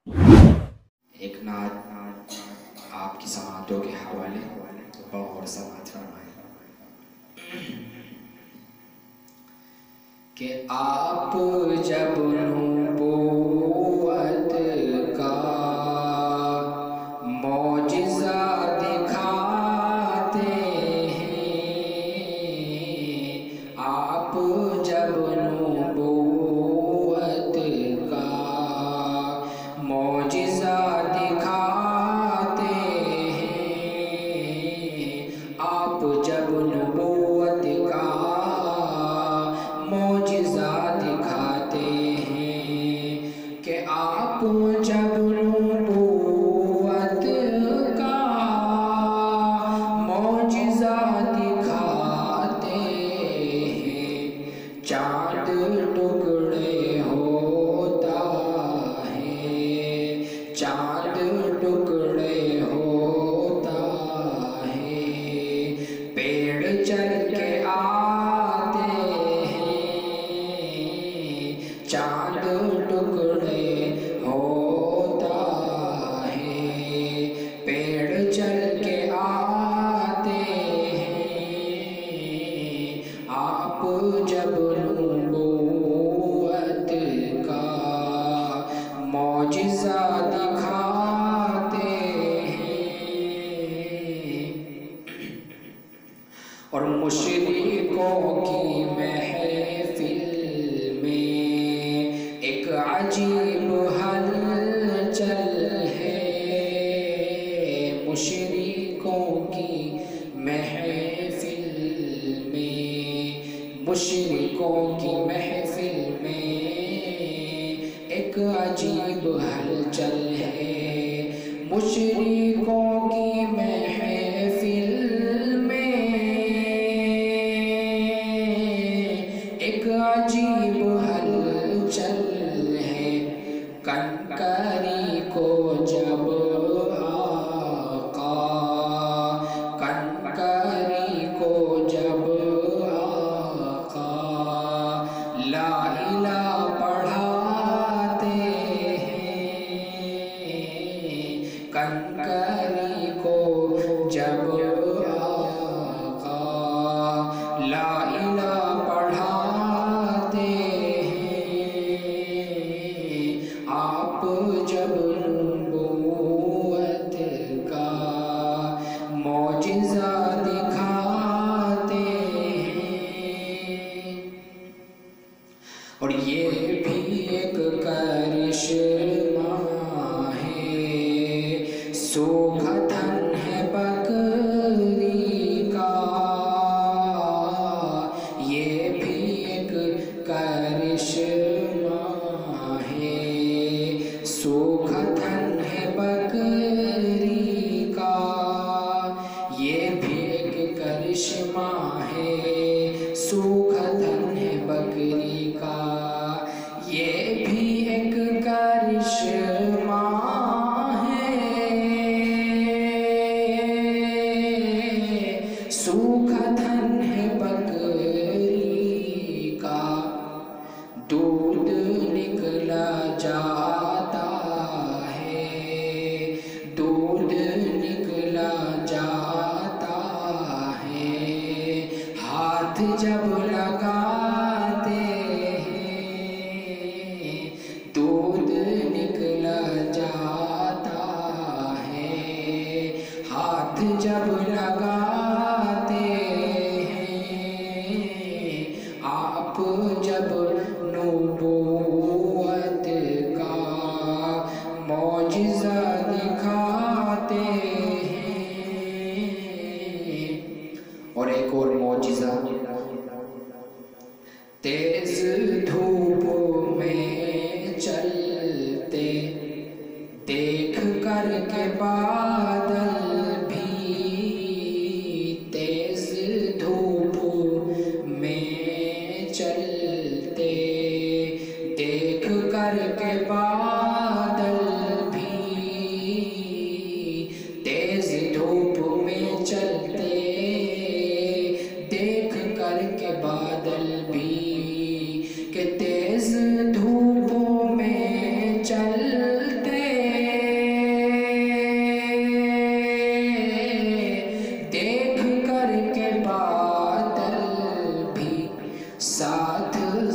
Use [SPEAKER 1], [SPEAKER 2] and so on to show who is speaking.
[SPEAKER 1] ایک نعت آپ کی سماعتوں کے حوالے بغور سماعت فرمائیں کہ آپ جب نبوت کا معجزہ دکھاتے ہیں، آپ جب نبوت کا معجزہ دکھاتے ہیں، آپ جب نبوت کا معجزہ دکھاتے ہیں، کہ آپ جب نبوت کا معجزہ دکھاتے ہیں، چاند ٹکڑے ہوتا ہے، چاند ٹکڑے ہوتا ہے، پیڑ چل کے آتے ہیں، چاند ٹکڑے ہوتا ہے، پیڑ چل کے آتے ہیں، آپ جب نبوت کا معجزہ دکھاتے ہیں، اور مشرکوں کی محفل میں ایک عجیب ہلچل ہے، مشرکوں کی محفل میں، مشرکوں کی محفل میں ایک عجیب ہلچل ہے، مشرکوں کی محفل میں ایک عجیب ہلچل ہے، کنکری کو جب آقا، کنکری کو جب آقا لا الہ پڑھاتے ہیں، کنکری کو جب آقا لا الہ پڑھاتے ہیں، آپ جب نبوت کا معجزہ دکھاتے ہیں، اور یہ بھی ایک کرشمہ ہے، سوکھا تھن ہے بکری کا، یہ بھی ایک کرشمہ ہے، سوکھا تھن ہے بکری کا، یہ بھی ایک کرشمہ ہے، سوکھا تھن ہے بکری کا، یہ بھی ایک کرشمہ ہے، سوکھا تھن ہے بکری کا، دودھ نکلا جاتا ہے، دودھ نکلا جاتا ہے، ہاتھ جب لگاتے ہیں، دودھ نکلا جاتا ہے، ہاتھ جب لگاتے ہیں، آپ جب نبوت کا معجزہ دکھاتے ہیں، اور ایک اور معجزہ، تیز دھوپ میں چلتے دیکھ کر کے بادل بھی، تیز دھوپ میں چلتے دیکھ کر کے بادل بھی، تیز دھوپ میں چلتے دیکھ کر کے بادل بھی، کہ تیز دھوپ میں چلتے